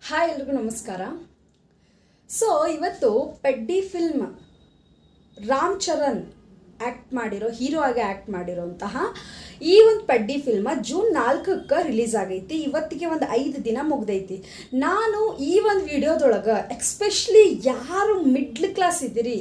Hi ಎಲ್ರಿಗೂ ನಮಸ್ಕಾರ. So ಇವತ್ತು ಪೆಡ್ಡಿ ಫಿಲ್ಮ್ ರಾಮ್ ಚರಣ್ ಹೀರೋ ಆಗಿ ಆ್ಯಕ್ಟ್ ಮಾಡಿರೋಂತಹ ಈ ಒಂದು ಪೆಡ್ಡಿ ಫಿಲ್ಮ ಜೂನ್ 4ಕ್ಕೆ ರಿಲೀಸ್ ಆಗೈತಿ. ಇವತ್ತಿಗೆ ಒಂದು 5 ದಿನ ಮುಗ್ದೈತಿ. ನಾನು ಈ ಒಂದು ವಿಡಿಯೋದೊಳಗೆ ಎಕ್ಸ್ಪೆಷಲಿ ಯಾರು ಮಿಡ್ಲ್ ಕ್ಲಾಸ್ ಇದ್ದೀರಿ,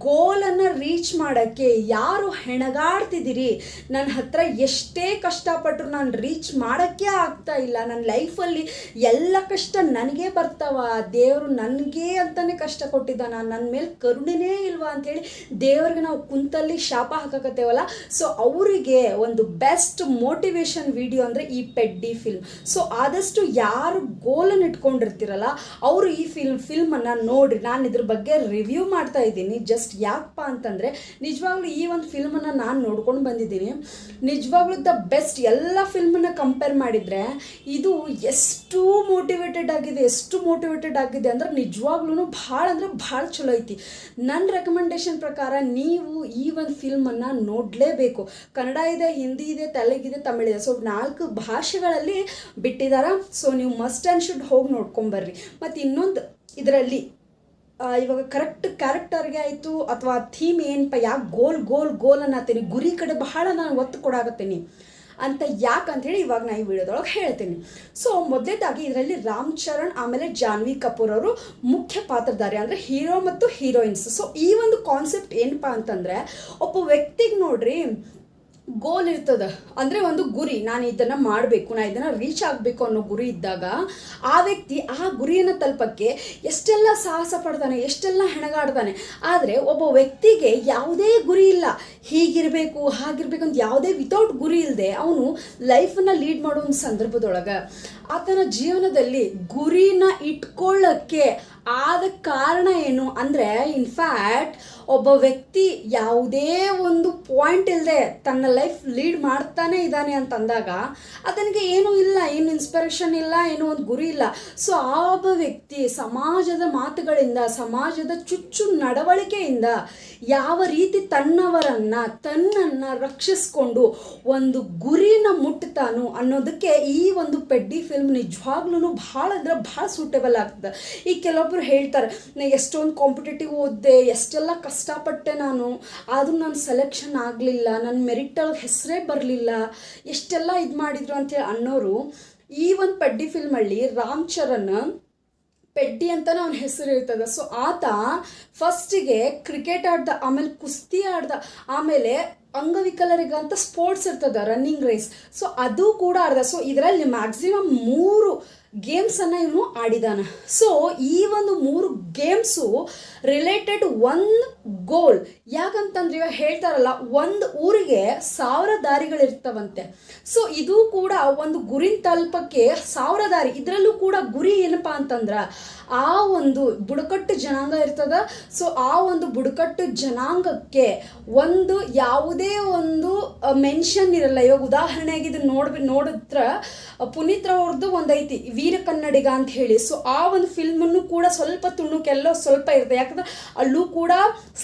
ಗೋಲನ್ನು ರೀಚ್ ಮಾಡೋಕ್ಕೆ ಯಾರು ಹೆಣಗಾಡ್ತಿದ್ದೀರಿ, ನನ್ನ ಹತ್ರ ಎಷ್ಟೇ ಕಷ್ಟಪಟ್ಟರು ನಾನು ರೀಚ್ ಮಾಡೋಕ್ಕೆ ಆಗ್ತಾ ಇಲ್ಲ, ನನ್ನ ಲೈಫಲ್ಲಿ ಎಲ್ಲ ಕಷ್ಟ ನನಗೆ ಬರ್ತಾವ, ದೇವರು ನನಗೆ ಅಂತಲೇ ಕಷ್ಟ ಕೊಟ್ಟಿದ್ದಾನ, ನನ್ನ ಮೇಲೆ ಕರುಣೆನೇ ಇಲ್ವಾ ಅಂಥೇಳಿ ದೇವ್ರಿಗೆ ನಾವು ಕುಂತಲ್ಲಿ ಶಾಪ ಹಾಕಕತ್ತೇವಲ್ಲ. ಸೊ ಅವರಿಗೆ ಒಂದು ಬೆಸ್ಟ್ ಮೋಟಿವೇಶನ್ ವಿಡಿಯೋ ಅಂದರೆ ಈ ಪೆಡ್ಡಿ ಫಿಲ್ಮ್. ಸೊ ಆದಷ್ಟು ಯಾರು ಗೋಲನ್ನು ಇಟ್ಕೊಂಡಿರ್ತೀರಲ್ಲ ಅವರು ಈ ಫಿಲ್ಮನ್ನು ನೋಡ್ರಿ. ನಾನು ಇದ್ರ ಬಗ್ಗೆ ರಿವ್ಯೂ ಮಾಡ್ತಾ ಇದ್ದೀನಿ. ಜಸ್ಟ್ ಯಾಕಪ್ಪ ಅಂತಂದರೆ ನಿಜವಾಗ್ಲೂ ಈ ಒಂದು ಫಿಲ್ಮನ್ನು ನಾನು ನೋಡ್ಕೊಂಡು ಬಂದಿದ್ದೀನಿ. ನಿಜವಾಗ್ಲೂ ದ ಬೆಸ್ಟ್. ಎಲ್ಲ ಫಿಲ್ಮನ್ನು ಕಂಪೇರ್ ಮಾಡಿದರೆ ಇದು ಎಷ್ಟು ಮೋಟಿವೇಟೆಡ್ ಆಗಿದೆ ಅಂದರೆ ನಿಜವಾಗ್ಲೂ ಭಾಳ ಅಂದರೆ ಭಾಳ ಚಲೋ ಐತಿ. ನನ್ನ ರೆಕಮೆಂಡೇಶನ್ ಪ್ರಕಾರ ನೀವು ಈ ಒಂದು ಫಿಲ್ಮನ್ನು ನೋಡಲೇಬೇಕು. ಕನ್ನಡ ಇದೆ, ಹಿಂದಿ ಇದೆ, ತೆಲುಗಿದೆ, ತಮಿಳಿದೆ. ಸೊ 4 ಭಾಷೆಗಳಲ್ಲಿ ಬಿಟ್ಟಿದ್ದಾರೆ. ಸೊ ನೀವು ಮಸ್ಟ್ ಆ್ಯಂಡ್ ಶುಡ್ ಹೋಗಿ ನೋಡ್ಕೊಂಬರ್ರಿ. ಮತ್ತು ಇನ್ನೊಂದು ಇದರಲ್ಲಿ ಇವಾಗ ಕರೆಕ್ಟ್ ಕ್ಯಾರೆಕ್ಟರ್ಗೆ ಆಯಿತು ಅಥವಾ ಥೀಮ್ ಏನಪ್ಪ, ಯಾಕೆ ಗೋಲ್ ಅನ್ನತ್ತೀನಿ, ಗುರಿ ಕಡೆ ಬಹಳ ನಾನು ಒತ್ತು ಕೊಡಾಕತ್ತೀನಿ ಅಂತ ಯಾಕಂತೇಳಿ ಇವಾಗ ನಾನು ಈ ವಿಡಿಯೋದೊಳಗೆ ಹೇಳ್ತೀನಿ. ಸೊ ಮೊದಲೇದಾಗಿ ಇದರಲ್ಲಿ ರಾಮ್ ಚರಣ್ ಆಮೇಲೆ ಜಾನ್ವಿ ಕಪೂರ್ ಅವರು ಮುಖ್ಯ ಪಾತ್ರಧಾರಿ, ಅಂದರೆ ಹೀರೋ ಮತ್ತು ಹೀರೋಯಿನ್ಸ್. ಸೊ ಈ ಒಂದು ಕಾನ್ಸೆಪ್ಟ್ ಏನಪ್ಪ ಅಂತಂದರೆ, ಒಬ್ಬ ವ್ಯಕ್ತಿಗೆ ನೋಡ್ರಿ ಗೋಲ್ ಇರ್ತದೆ, ಅಂದರೆ ಒಂದು ಗುರಿ, ನಾನು ಇದನ್ನು ಮಾಡಬೇಕು, ನಾನು ಇದನ್ನು ರೀಚ್ ಆಗಬೇಕು ಅನ್ನೋ ಗುರಿ ಇದ್ದಾಗ ಆ ವ್ಯಕ್ತಿ ಆ ಗುರಿಯನ್ನು ತಲುಪಕ್ಕೆ ಎಷ್ಟೆಲ್ಲ ಸಾಹಸ ಪಡ್ತಾನೆ, ಎಷ್ಟೆಲ್ಲ ಹೆಣಗಾಡ್ತಾನೆ. ಆದರೆ ಒಬ್ಬ ವ್ಯಕ್ತಿಗೆ ಯಾವುದೇ ಗುರಿ ಇಲ್ಲ, ಹೀಗಿರಬೇಕು ಹಾಗಿರ್ಬೇಕು ಅಂತ ಯಾವುದೇ ವಿತೌಟ್ ಗುರಿ ಇಲ್ಲದೆ ಅವನು ಲೈಫನ್ನು ಲೀಡ್ ಮಾಡೋ ಒಂದು ಸಂದರ್ಭದೊಳಗೆ ಆತನ ಜೀವನದಲ್ಲಿ ಗುರಿನ ಇಟ್ಕೊಳ್ಳೋಕ್ಕೆ ಆದ ಕಾರಣ ಏನು ಅಂದರೆ, ಇನ್ಫ್ಯಾಕ್ಟ್ ಒಬ್ಬ ವ್ಯಕ್ತಿ ಯಾವುದೇ ಒಂದು ಪಾಯಿಂಟ್ ಇಲ್ಲದೆ ತನ್ನ ಲೈಫ್ ಲೀಡ್ ಮಾಡ್ತಾನೆ ಇದ್ದಾನೆ ಅಂತಂದಾಗ ಆತನಿಗೆ ಏನೂ ಇಲ್ಲ, ಏನು ಇನ್ಸ್ಪಿರೇಷನ್ ಇಲ್ಲ, ಏನೋ ಒಂದು ಗುರಿ ಇಲ್ಲ. ಸೊ ಆ ಒಬ್ಬ ವ್ಯಕ್ತಿ ಸಮಾಜದ ಮಾತುಗಳಿಂದ, ಸಮಾಜದ ಚುಚ್ಚು ನಡವಳಿಕೆಯಿಂದ ಯಾವ ರೀತಿ ತನ್ನನ್ನು ರಕ್ಷಿಸ್ಕೊಂಡು ಒಂದು ಗುರಿನ ಮುಟ್ತಾನು ಅನ್ನೋದಕ್ಕೆ ಈ ಒಂದು ಪೆಡ್ಡಿ ಫಿಲ್ಮ್ ನಿಜವಾಗ್ಲೂ ಭಾಳ ಅಂದರೆ ಭಾಳ ಸೂಟೇಬಲ್ ಆಗ್ತದೆ. ಈ ಕೆಲವೊಬ್ರು ಹೇಳ್ತಾರೆ, ನಾನು ಎಷ್ಟೊಂದು ಕಾಂಪಿಟೇಟಿವ್ ಓದಿದೆ, ಎಷ್ಟೆಲ್ಲ ಕಷ್ಟಪಟ್ಟೆ ನಾನು, ಆದರೂ ನಾನು ಸೆಲೆಕ್ಷನ್ ಆಗಲಿಲ್ಲ, ನನ್ನ ಮೆರಿಟಲ್ಲಿ ಹೆಸರೇ ಬರಲಿಲ್ಲ, ಎಷ್ಟೆಲ್ಲ ಇದು ಮಾಡಿದ್ರು ಅಂತೇಳಿ ಅನ್ನೋರು ಈ ಒಂದು ಪೆಡ್ಡಿ ಫಿಲ್ಮಲ್ಲಿ ರಾಮ್ ಚರಣ್ ಪೆಡ್ಡಿ ಅಂತಲೇ ಅವನ ಹೆಸರು ಇರ್ತದೆ. ಸೊ ಆತ ಫಸ್ಟಿಗೆ ಕ್ರಿಕೆಟ್ ಆಡ್ದ, ಆಮೇಲೆ ಕುಸ್ತಿ ಆಡ್ದ, ಆಮೇಲೆ ಅಂಗವಿಕಲರಿಗಂತ ಸ್ಪೋರ್ಟ್ಸ್ ಇರ್ತದೆ, ರನ್ನಿಂಗ್ ರೇಸ್. ಸೊ ಅದು ಕೂಡ ಆಡ್ದ. ಸೊ ಇದರಲ್ಲಿ ಮ್ಯಾಕ್ಸಿಮಮ್ 3 ಗೇಮ್ಸನ್ನು ಇವನು ಆಡಿದಾನೆ. ಸೊ ಈ ಒಂದು 3 ಗೇಮ್ಸು ರಿಲೇಟೆಡ್ ಒಂದು ಗೋಲ್. ಯಾಕಂತಂದ್ರೆ ಇವಾಗ ಹೇಳ್ತಾರಲ್ಲ, ಒಂದು ಊರಿಗೆ 1000 ದಾರಿಗಳಿರ್ತವಂತೆ. ಸೊ ಇದು ಕೂಡ ಒಂದು ಗುರಿನ ತಲುಪಕ್ಕೆ 1000 ದಾರಿ. ಇದರಲ್ಲೂ ಕೂಡ ಗುರಿ ಏನಪ್ಪಾ ಅಂತಂದ್ರೆ, ಆ ಒಂದು ಬುಡಕಟ್ಟು ಜನಾಂಗ ಇರ್ತದ. ಸೊ ಆ ಒಂದು ಬುಡಕಟ್ಟು ಜನಾಂಗಕ್ಕೆ ಒಂದು ಯಾವುದೇ ಒಂದು ಮೆನ್ಷನ್ ಇರಲ್ಲ. ಇವಾಗ ಉದಾಹರಣೆಗೆ ಇದು ನೋಡಿದ್ರೆ ಪುನೀತ್ ಅವ್ರದ್ದು ಒಂದು ಐತಿ ವೀರ ಕನ್ನಡಿಗ ಅಂತ ಹೇಳಿ. ಸೊ ಆ ಒಂದು ಫಿಲ್ಮನ್ನು ಕೂಡ ಸ್ವಲ್ಪ ತುಣುಕೆಲ್ಲೋ ಸ್ವಲ್ಪ ಇರುತ್ತೆ. ಯಾಕಂದ್ರೆ ಅಲ್ಲೂ ಕೂಡ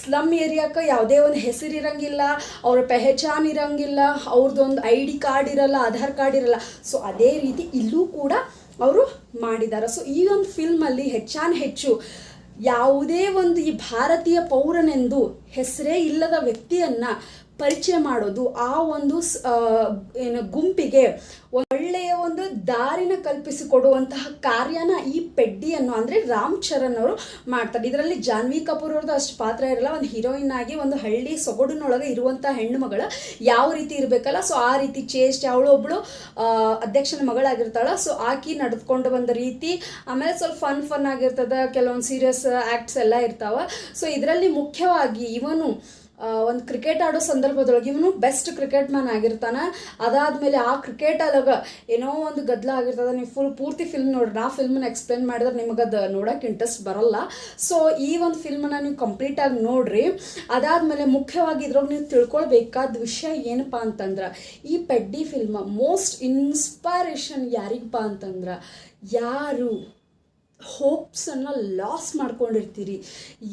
ಸ್ಲಮ್ ಏರಿಯಾಕ್ಕೆ ಯಾವುದೇ ಒಂದು ಹೆಸರು ಇರಂಗಿಲ್ಲ, ಅವ್ರ ಪೆಹಚಾನ್ ಇರಂಗಿಲ್ಲ, ಅವ್ರದ್ದು ಒಂದು ID ಕಾರ್ಡ್ ಇರಲ್ಲ, ಆಧಾರ್ ಕಾರ್ಡ್ ಇರಲ್ಲ. ಸೊ ಅದೇ ರೀತಿ ಇಲ್ಲೂ ಕೂಡ ಅವರು ಮಾಡಿದ್ದಾರೆ. ಸೊ ಈ ಒಂದು ಫಿಲ್ಮಲ್ಲಿ ಹೆಚ್ಚು ಯಾವುದೇ ಒಂದು ಈ ಭಾರತೀಯ ಪೌರನೆಂದು ಹೆಸರೇ ಇಲ್ಲದ ವ್ಯಕ್ತಿಯನ್ನು ಪರಿಚಯ ಮಾಡೋದು, ಆ ಒಂದು ಗುಂಪಿಗೆ ಒಳ್ಳೆಯ ಒಂದು ದಾರಿನ ಕಲ್ಪಿಸಿಕೊಡುವಂತಹ ಕಾರ್ಯನ ಈ ಪೆಡ್ಡಿಯನ್ನು ಅಂದರೆ ರಾಮ್ ಚರಣ್ ಅವರು ಮಾಡ್ತಾರೆ. ಇದರಲ್ಲಿ ಜಾನ್ವಿ ಕಪೂರ್ ಅವ್ರದ್ದು ಅಷ್ಟು ಪಾತ್ರ ಇರಲ್ಲ. ಒಂದು ಹೀರೋಯಿನ್ ಆಗಿ ಒಂದು ಹಳ್ಳಿ ಸೊಗಡಿನೊಳಗೆ ಇರುವಂಥ ಹೆಣ್ಣು ಮಗಳು ಯಾವ ರೀತಿ ಇರಬೇಕಲ್ಲ, ಸೊ ಆ ರೀತಿ ಚೇಷ್ಟೆ, ಅವಳೊಬ್ಬಳು ಅಧ್ಯಕ್ಷನ ಮಗಳಾಗಿರ್ತಾಳೆ. ಸೊ ಆಕಿ ನಡೆದುಕೊಂಡು ಬಂದ ರೀತಿ, ಆಮೇಲೆ ಸ್ವಲ್ಪ ಫನ್ ಆಗಿರ್ತದೆ, ಕೆಲವೊಂದು ಸೀರಿಯಸ್ ಆ್ಯಕ್ಟ್ಸ್ ಎಲ್ಲ ಇರ್ತಾವೆ. ಸೊ ಇದರಲ್ಲಿ ಮುಖ್ಯವಾಗಿ ಇವನು ಒಂದು ಕ್ರಿಕೆಟ್ ಆಡೋ ಸಂದರ್ಭದೊಳಗೆ ಇವನು ಬೆಸ್ಟ್ ಕ್ರಿಕೆಟ್ ಮ್ಯಾನ್ ಆಗಿರ್ತಾನೆ. ಅದಾದಮೇಲೆ ಆ ಕ್ರಿಕೆಟಲ್ಲಾಗ ಏನೋ ಒಂದು ಗದ್ದಲ ಆಗಿರ್ತದೆ. ನೀವು ಪೂರ್ತಿ ಫಿಲ್ಮ್ ನೋಡ್ರಿ, ನಾ ಫಿಲ್ಮನ್ನ ಎಕ್ಸ್ಪ್ಲೇನ್ ಮಾಡಿದ್ರೆ ನಿಮಗೆ ಅದು ನೋಡೋಕೆ ಇಂಟ್ರೆಸ್ಟ್ ಬರೋಲ್ಲ. ಸೊ ಈ ಒಂದು ಫಿಲ್ಮನ್ನು ನೀವು ಕಂಪ್ಲೀಟಾಗಿ ನೋಡ್ರಿ. ಅದಾದಮೇಲೆ ಮುಖ್ಯವಾಗಿ ಇದ್ರೊಳಗೆ ನೀವು ತಿಳ್ಕೊಳ್ಬೇಕಾದ ವಿಷಯ ಏನಪ್ಪ ಅಂತಂದ್ರೆ, ಈ ಪೆಡ್ಡಿ ಫಿಲ್ಮ್ ಮೋಸ್ಟ್ ಇನ್ಸ್ಪೈರೇಷನ್ ಯಾರಿಗಪ್ಪ ಅಂತಂದ್ರೆ, ಯಾರು ಹೋಪ್ಸನ್ನು ಲಾಸ್ ಮಾಡ್ಕೊಂಡಿರ್ತೀರಿ,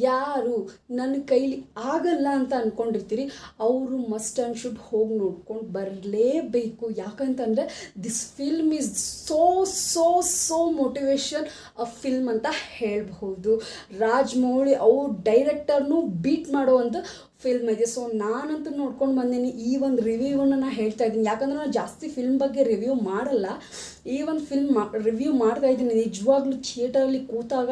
ಯಾರು ನನ್ನ ಕೈಲಿ ಆಗಲ್ಲ ಅಂತ ಅಂದ್ಕೊಂಡಿರ್ತೀರಿ, ಅವರು ಮಸ್ಟ್ ಆ್ಯಂಡ್ ಶುಡ್ ಹೋಗಿ ನೋಡ್ಕೊಂಡು ಬರಲೇಬೇಕು. ಯಾಕಂತಂದರೆ this film is so so so motivation a film ಅಂತ ಹೇಳ್ಬಹುದು. ರಾಜಮೌಳಿ ಅವ್ರ ಡೈರೆಕ್ಟರ್ನೂ ಬೀಟ್ ಮಾಡುವಂಥ ಫಿಲ್ಮ್ ಇದೆ. ಸೊ ನಾನಂತೂ ನೋಡ್ಕೊಂಡು ಬಂದೀನಿ. ಈ ಒಂದು ರಿವ್ಯೂವನ್ನು ನಾನು ಹೇಳ್ತಾ ಇದ್ದೀನಿ, ಯಾಕಂದರೆ ನಾನು ಜಾಸ್ತಿ ಫಿಲ್ಮ್ ಬಗ್ಗೆ ರಿವ್ಯೂ ಮಾಡಲ್ಲ. ಈ ಒಂದು ಫಿಲ್ಮ್ ರಿವ್ಯೂ ಮಾಡ್ತಾ ಇದ್ದೀನಿ. ನಿಜವಾಗ್ಲೂ ಥಿಯೇಟರಲ್ಲಿ ಕೂತಾಗ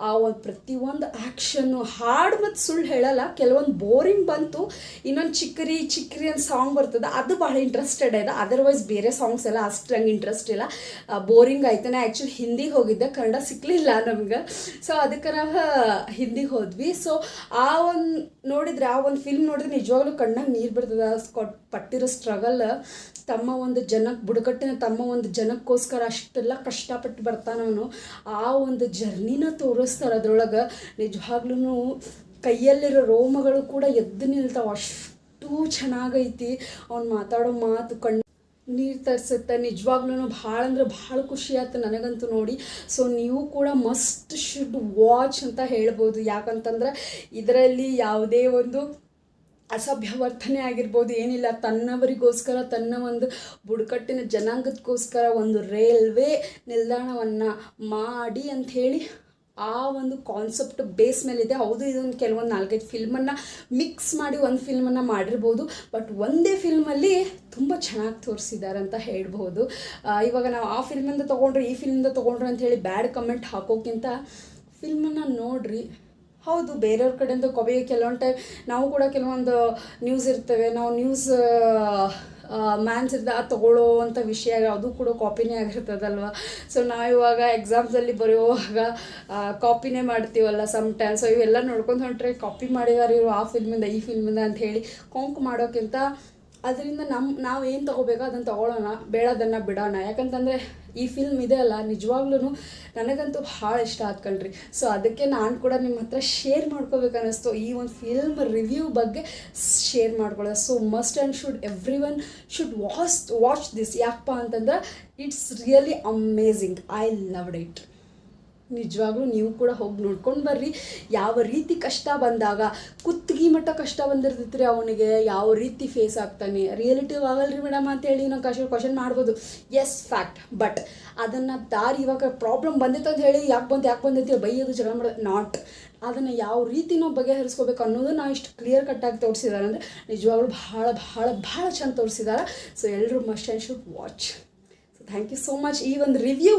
ಆ ಒಂದು ಪ್ರತಿಯೊಂದು ಆ್ಯಕ್ಷನ್ನು, ಹಾಡು ಮತ್ತು ಸುಳ್ಳು ಹೇಳಲ್ಲ, ಕೆಲವೊಂದು ಬೋರಿಂಗ್ ಬಂತು. ಇನ್ನೊಂದು ಚಿಕ್ಕರಿ ಚಿಕ್ಕರಿ ಅಂತ ಸಾಂಗ್ ಬರ್ತದೆ, ಅದು ಭಾಳ ಇಂಟ್ರೆಸ್ಟೆಡ್ ಇದೆ. ಅದರ್ವೈಸ್ ಬೇರೆ ಸಾಂಗ್ಸ್ ಎಲ್ಲ ಅಷ್ಟು ನಂಗೆ ಇಂಟ್ರೆಸ್ಟ್ ಇಲ್ಲ, ಬೋರಿಂಗ್ ಆಯ್ತು. ನಾನು ಆ್ಯಕ್ಚುಲಿ ಹಿಂದಿಗೆ ಹೋಗಿದ್ದೆ, ಕನ್ನಡ ಸಿಕ್ಕಲಿಲ್ಲ ನಮ್ಗೆ. ಸೊ ಅದಕ್ಕೆ ನಾವು ಹಿಂದಿಗೆ ಹೋದ್ವಿ. ಸೊ ಆ ಒಂದು ನೋಡಿದರೆ, ಆ ಒಂದು ಫಿಲ್ಮ್ ನೋಡಿದ್ರೆ ನಿಜವಾಗ್ಲೂ ಕಣ್ಣಾಗ ನೀರು ಬರ್ತದೆ. ಪಟ್ಟಿರೋ ಸ್ಟ್ರಗಲ್, ತಮ್ಮ ಒಂದು ಜನಕ್ಕೆ, ಬುಡಕಟ್ಟಿನ ತಮ್ಮ ಒಂದು ಜನಕ್ಕೋಸ್ಕರ ಅಷ್ಟೆಲ್ಲ ಕಷ್ಟಪಟ್ಟು ಬರ್ತಾನವನು. ಆ ಒಂದು ಜರ್ನಿನ ತೋರಿಸ್ತಾರೆ ಅದರೊಳಗೆ. ನಿಜವಾಗ್ಲೂ ಕೈಯಲ್ಲಿರೋ ರೋಮಗಳು ಕೂಡ ಎದ್ದು ನಿಲ್ತಾವೆ, ಅಷ್ಟು ಚೆನ್ನಾಗೈತಿ. ಅವ್ನು ಮಾತಾಡೋ ಮಾತು ನೀರು ತರಿಸುತ್ತೆ. ನಿಜವಾಗ್ಲೂ ಭಾಳ ಅಂದ್ರೆ ಭಾಳ ಖುಷಿ ಆಯ್ತು ನನಗಂತೂ ನೋಡಿ. ಸೊ ನೀವು ಕೂಡ ಮಸ್ಟ್ ಶುಡ್ ವಾಚ್ ಅಂತ ಹೇಳ್ಬೋದು. ಯಾಕಂತಂದ್ರೆ ಇದರಲ್ಲಿ ಯಾವುದೇ ಒಂದು ಅಸಭ್ಯ ವರ್ತನೆ ಆಗಿರ್ಬೋದು ಏನಿಲ್ಲ. ತನ್ನವರಿಗೋಸ್ಕರ, ತನ್ನ ಒಂದು ಬುಡಕಟ್ಟಿನ ಜನಾಂಗದಕ್ಕೋಸ್ಕರ ಒಂದು ರೈಲ್ವೆ ನಿಲ್ದಾಣವನ್ನು ಮಾಡಿ ಅಂಥೇಳಿ ಆ ಒಂದು ಕಾನ್ಸೆಪ್ಟ್ ಬೇಸ್ ಮೇಲಿದೆ. ಹೌದು, ಇದೊಂದು ಕೆಲವೊಂದು 4-5 ಫಿಲ್ಮನ್ನು ಮಿಕ್ಸ್ ಮಾಡಿ ಒಂದು ಫಿಲ್ಮನ್ನು ಮಾಡಿರ್ಬೋದು, ಬಟ್ ಒಂದೇ ಫಿಲ್ಮಲ್ಲಿ ತುಂಬ ಚೆನ್ನಾಗಿ ತೋರಿಸಿದ್ದಾರೆ ಅಂತ ಹೇಳ್ಬೋದು. ಇವಾಗ ನಾವು ಆ ಫಿಲ್ಮಿಂದ ತೊಗೊಂಡ್ರೆ, ಈ ಫಿಲ್ಮಿಂದ ತೊಗೊಂಡ್ರೆ ಅಂಥೇಳಿ ಬ್ಯಾಡ್ ಕಮೆಂಟ್ ಹಾಕೋಕ್ಕಿಂತ ಫಿಲ್ಮನ್ನು ನೋಡಿರಿ. ಹೌದು, ಬೇರೆಯವ್ರ ಕಡೆಯಿಂದ ಕೆಲವೊಂದು ಟೈಮ್ ನಾವು ಕೂಡ ಕೆಲವೊಂದು ನ್ಯೂಸ್ ಇರ್ತವೆ, ನಾವು ನ್ಯೂಸ್ ಮ್ಯಾನ್ಸ್ ಇದ್ದ ತೊಗೊಳ್ಳೋ ಅಂಥ ವಿಷಯ ಅದು ಕೂಡ ಕಾಪಿನೇ ಆಗಿರ್ತದಲ್ವ. ಸೊ ನಾವಿವಾಗ ಎಕ್ಸಾಮ್ಸಲ್ಲಿ ಬರೆಯುವಾಗ ಕಾಪಿನೇ ಮಾಡ್ತೀವಲ್ಲ ಸಮ್ಟೈಮ್. ಸೊ ಇವೆಲ್ಲ ನೋಡ್ಕೊಂಡು ಹೊಂಟ್ರೆ ಕಾಪಿ ಮಾಡಿದಾರೆ ಇವರು ಆ ಫಿಲ್ಮಿಂದ ಈ ಫಿಲ್ಮಿಂದ ಅಂತ ಹೇಳಿ ಕೊಂಕು ಮಾಡೋಕ್ಕಿಂತ ಅದರಿಂದ ನಾವೇನು ತೊಗೋಬೇಕೋ ಅದನ್ನು ತೊಗೊಳ್ಳೋಣ, ಬೇಡದನ್ನು ಬಿಡೋಣ. ಯಾಕಂತಂದರೆ ಈ ಫಿಲ್ಮ್ ಇದೆ ಅಲ್ಲ, ನಿಜವಾಗ್ಲೂ ನನಗಂತೂ ಭಾಳ ಇಷ್ಟ ಆತ್ಕಳ್ರಿ. ಸೊ ಅದಕ್ಕೆ ನಾನು ಕೂಡ ನಿಮ್ಮ ಹತ್ರ ಶೇರ್ ಮಾಡ್ಕೋಬೇಕು ಅನ್ನಿಸ್ತು, ಈ ಒಂದು ಫಿಲ್ಮ್ ರಿವ್ಯೂ ಬಗ್ಗೆ ಶೇರ್ ಮಾಡ್ಕೊಳ್ಳೋದು. So must and should every one should watch this. ಯಾಕಪ್ಪ ಅಂತಂದ್ರೆ it's really amazing. I loved it. ನಿಜವಾಗ್ಲೂ ನೀವು ಕೂಡ ಹೋಗಿ ನೋಡ್ಕೊಂಡು ಬರ್ರಿ. ಯಾವ ರೀತಿ ಕಷ್ಟ ಬಂದಾಗ, ಕುತ್ತಿಗೆ ಮಟ್ಟ ಕಷ್ಟ ಬಂದಿರ್ತೈತಿ ರೀ ಅವನಿಗೆ, ಯಾವ ರೀತಿ ಫೇಸ್ ಆಗ್ತಾನೆ. ರಿಯಾಲಿಟಿವ್ ಆಗಲ್ರಿ ಮೇಡಮ್ ಅಂತೇಳಿ ನಾವು ಕ್ವಶನ್ ಮಾಡ್ಬೋದು, ಎಸ್ ಫ್ಯಾಕ್ಟ್. ಬಟ್ ಅದನ್ನು ಇವಾಗ ಪ್ರಾಬ್ಲಮ್ ಬಂದಿತ್ತು ಅಂತ ಹೇಳಿ ಯಾಕೆ ಬಂದೈತಿ ಬೈಯೋದು, ಜಗಳ ಮಾಡೋದು ನಾಟ್. ಅದನ್ನು ಯಾವ ರೀತಿ ನಾವು ಬಗೆಹರಿಸ್ಕೋಬೇಕು ಅನ್ನೋದು ನಾವು ಇಷ್ಟು ಕ್ಲಿಯರ್ ಕಟ್ಟಾಗಿ ತೋರಿಸಿದ್ದಾರೆ ಅಂದರೆ ನಿಜವಾಗ್ಲೂ ಭಾಳ ಭಾಳ ಭಾಳ ಚೆಂದ ತೋರಿಸಿದ್ದಾರೆ. ಸೊ ಎಲ್ಲರೂ must and should watch. Thank you so much. ಈ ಒಂದು ರಿವ್ಯೂ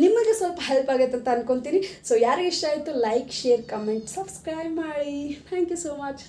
ನಿಮಗೆ ಸ್ವಲ್ಪ ಹೆಲ್ಪ್ ಆಗೈತೆ ಅಂತ ಅನ್ಕೊತೀನಿ. ಸೊ ಯಾರಿಗೆ ಇಷ್ಟ ಆಯಿತು ಲೈಕ್, ಶೇರ್, ಕಮೆಂಟ್, ಸಬ್ಸ್ಕ್ರೈಬ್ ಮಾಡಿ. Thank you so much.